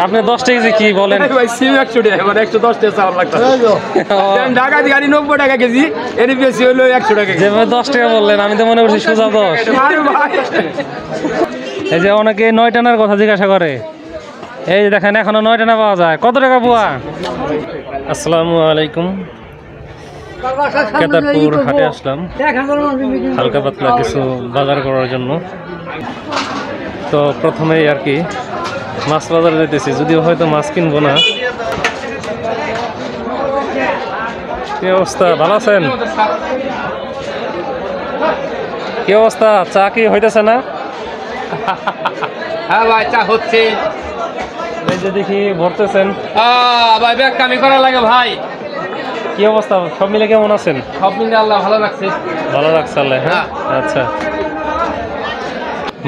আপনি 10 টাকা কেজি কি বলেন? ভাই সিম 100 টাকা, মানে 110 টাকা চাল লাগতো। ঢাকা দিয়ে গাড়ি 90 টাকা কেজি, এর বেশি হলো 100 টাকা কেজি। যেভাবে 10 টাকা বললেন আমি তো মনে করছি সোজা 10। এই যে অনেকে 9 টানার কথা জিজ্ঞাসা করে, এই যে দেখেন এখনো 9 টানা পাওয়া যায়। কত টাকা পোয়া? আসসালামু আলাইকুম। কেদারপুর হাটে আসলাম হালকা পাতলা কিছু বাজার করার জন্য। তো প্রথমেই আর কি মাছ বাজারে যেতেছি, যদিও হয়তো মাছ কিনবো না। কি অবস্থা, ভালো আছেন? কি অবস্থা, চা কি হইতেছে না? হ্যাঁ ভাই, চা হচ্ছে। এই যে দেখি ভরতেছেন। ভাই ব্যাগ কামি করা লাগে ভাই। কি অবস্থা, সব মিলে কেমন আছেন? সব মিলে আল্লাহ ভালো রাখছে। ভালো লাগছে আল্লাহ। হ্যাঁ আচ্ছা,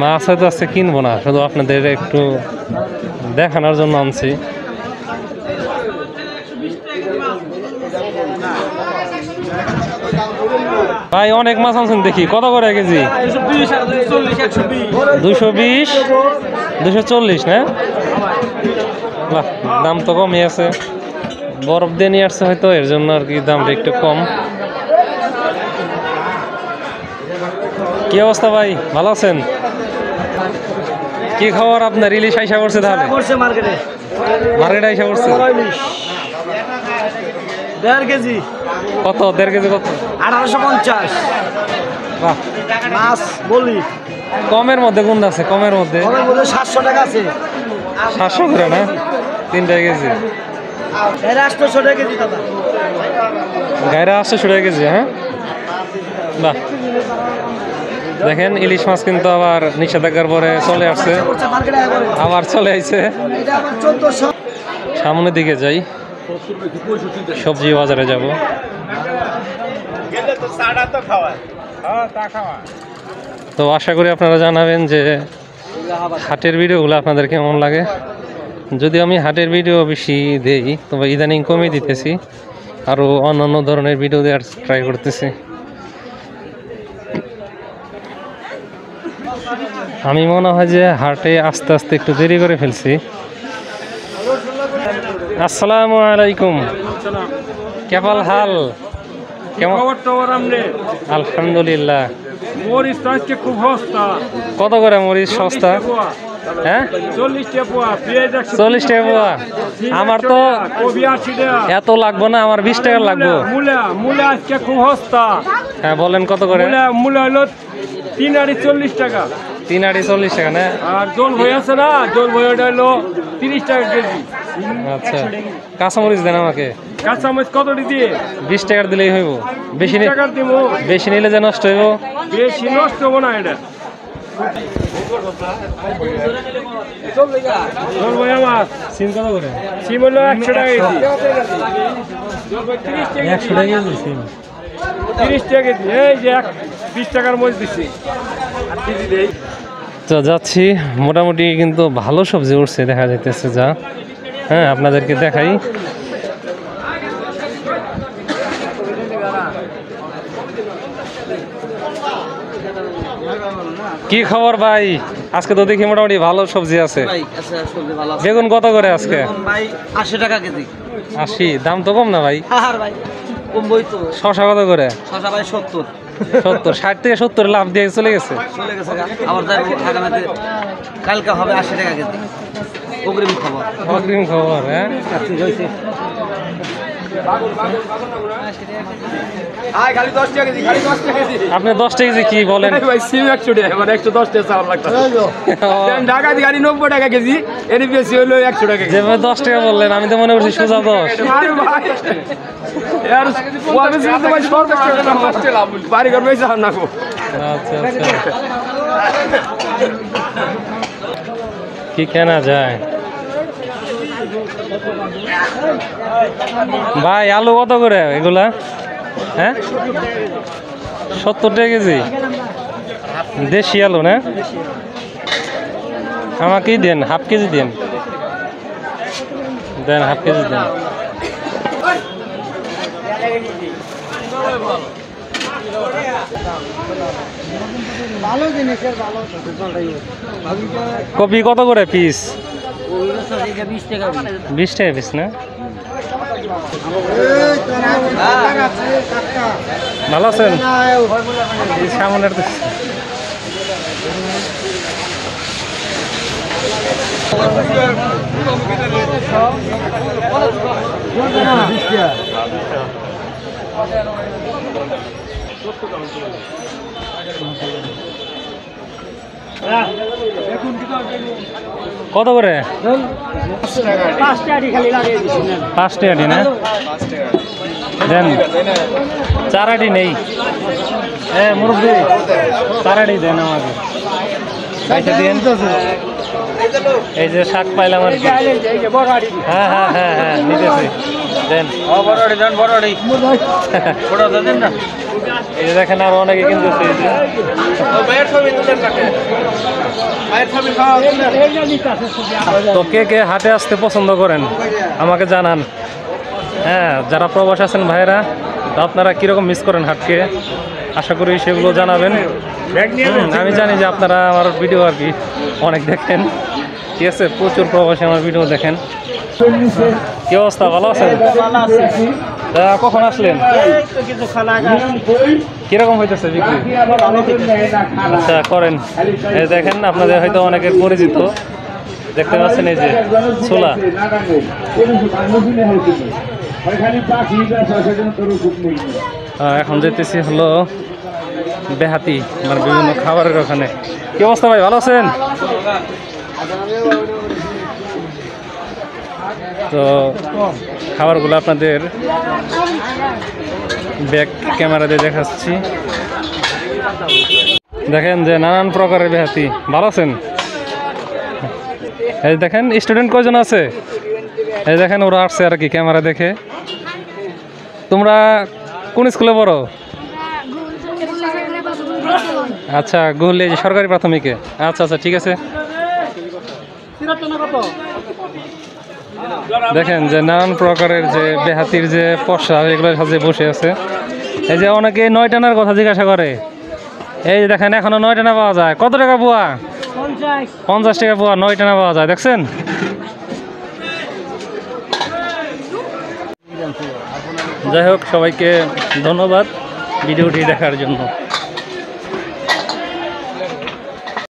মাছ হয়তো আজকে কিনবো না, শুধু আপনাদের একটু দেখানোর জন্য আনছি। ভাই অনেক মাছ আনছেন দেখি, কত করে কেজি? 220, 240 না? বাহ, দাম তো কমই আছে। বরফ দিয়ে নিয়ে আসছে হয়তো, এর জন্য আর কি দামটা একটু কম। কি অবস্থা ভাই, ভালো আছেন? কি খবর আপনার? ইলিশ আইসা করছে তাহলে? মার্কেটে আইসা করছে। 1.5 কেজি। কত 1.5 কেজি কত? 1850। বাহ, মাছ বলি কমের মধ্যে কোনটা আছে? কমের মধ্যে 700 টাকা আছে। 700 করে না? 3 টাকা কেজি। এর 800 টাকা কেজি দাদা। গায়রা 800 টাকা কেজি। হ্যাঁ বাহ, দেখেন ইলিশ মাছ কিন্তু আবার নিষেধাজ্ঞার পরে চলে আসছে, আবার চলে আইছে। সামনের দিকে যাই, সবজি বাজারে যাব। তো আশা করি আপনারা জানাবেন যে হাটের ভিডিওগুলো আপনাদের কেমন লাগে। যদি আমি হাটের ভিডিও বেশি দেই, তবে ইদানিং কমে দিতেছি, আরও অন্যান্য ধরনের ভিডিও দেওয়ার ট্রাই করতেছি। আমি মনে হয় যে হাটে আস্তে আস্তে একটু দেরি করে ফেলছি। আসসালামু আলাইকুম, কেবল হাল কেমন? আলহামদুলিল্লাহ। মরিচ তো আজকে খুব সস্তা। কত করে মরিচ সস্তা? হ্যাঁ 40 টাকা পোয়া, পেঁয়াজ 40 টাকা পোয়া। আমার তো কবি 80 টাকা। এত লাগবো না, আমার 20 টাকা লাগবো। মূলা আজকে খুব সস্তা। হ্যাঁ বলেন কত করে? মূলা হলো 3 আড়ি 40 টাকা। 3 আড়ি 40 টাকা না? আর জল ভয় আছে না, জল ভয় ওটা হলো 30 টাকা কেজি। আচ্ছা, কাঁচামরিচ দেন আমাকে। কাঁচামরিচ কত দিয়ে? 20 টাকার দিলেই হইব। বেশি টাকা দিব। বেশি নিলে যে নষ্ট হইব। বেশি নষ্ট হবো না এটা। জল ভয় আমার সিম কত করে? সিম হলো 100 টাকা কেজি। 100 টাকা কেজি সিম। 30 টাকা কেজি। এই যে 20 টাকার মরিচ দিচ্ছি। তো যাচ্ছি, মোটামুটি কিন্তু ভালো সবজি উঠছে দেখা যাইতেছে। যা হ্যাঁ আপনাদেরকে দেখাই। কি খবর ভাই? আজকে তো দেখি মোটামুটি ভালো সবজি আছে। বেগুন কত করে আজকে? 80 টাকা কেজি। 80? দাম তো কম না ভাই। ভাই কমবই তো। শশা কত করে? শশা ভাই 70। 70? 60 থেকে 70 লাভ দিয়ে চলে গেছে। আবার যাইবো আগামীতে, কালকে হবে 80 টাকা কেজি। অগ্রিম খবর। অগ্রিম খবর। হ্যাঁ আপনি 10 টাকা কেজি কি বলেন? ভাই সিম 100 টাকা, মানে 110 টাকা চাল লাগতো। ঢাকা দিয়ে গাড়ি 90 টাকা কেজি, এর বেশি হলো 100 টাকা কেজি। যেভাবে 10 টাকা বললেন আমি তো মনে করছি সোজা 10। বাড়ি ঘর বেশি না। আচ্ছা আচ্ছা, কি কেনা যায় ভাই? আলু কত করে এগুলা? হ্যাঁ 70 টাকা কেজি। দেশি আলু না? আমাকেই দেন, হাফ কেজি দেন। হাফ কেজি দেন। কপি কত করে পিস? 20 টাকা পিস না? ভালো আছেন? এই সামনের কত করে? 5 টাকা না? দেন 4 আটি নেই। মুরব্বী 4 আটি দেন আমাকে। পয়সা দিন। এই যে শাক পাইলাম আর কি। হ্যাঁ হ্যাঁ হ্যাঁ হ্যাঁ নিতেছি দেন। এই যে দেখেন আর অনেকে কিনতেছে। তো কে কে হাটে আসতে পছন্দ করেন আমাকে জানান। হ্যাঁ, যারা প্রবাস আছেন ভাইরা, তো আপনারা কীরকম মিস করেন হাটকে, আশা করি সেগুলো জানাবেন। আমি জানি যে আপনারা আমার ভিডিও আর কি অনেক দেখেন, ঠিক আছে, প্রচুর প্রবাসী আমার ভিডিও দেখেন। কি অবস্থা, ভালো আছেন? কখন আসলেন? কিরকম হইতেছে বিক্রি? আচ্ছা করেন। এই দেখেন আপনাদের হয়তো অনেকের পরিচিত, দেখতে পাচ্ছেন এই যে ছোলা। এখন যেতেছি হলো বেহাতি, মানে বিভিন্ন খাবারের ওখানে। কি অবস্থা ভাই, ভালো আছেন? তো খাবারগুলো আপনাদের ব্যাক ক্যামেরা দিয়ে দেখাচ্ছি। দেখেন যে নানান প্রকারের বেহাতি। ভালো আছেন? এই দেখেন স্টুডেন্ট কয়জন আছে, এই দেখেন ওরা আসছে আর কি ক্যামেরা দেখে। তোমরা কোন স্কুলে পড়ো? আচ্ছা, গুহলি সরকারি প্রাথমিকে। আচ্ছা আচ্ছা ঠিক আছে। দেখেন যে নানান প্রকারের যে বেহাতির যে পশা, এগুলোর সাথে বসে আছে। এই যে অনেকে 9 টানার কথা জিজ্ঞাসা করে। এই যে দেখেন এখনো 9 টানা পাওয়া যায়। কত টাকা পোয়া? 50 টাকা পোয়া 9 টানা পাওয়া যায়, দেখছেন? যাই হোক, সবাইকে ধন্যবাদ ভিডিওটি দেখার জন্য।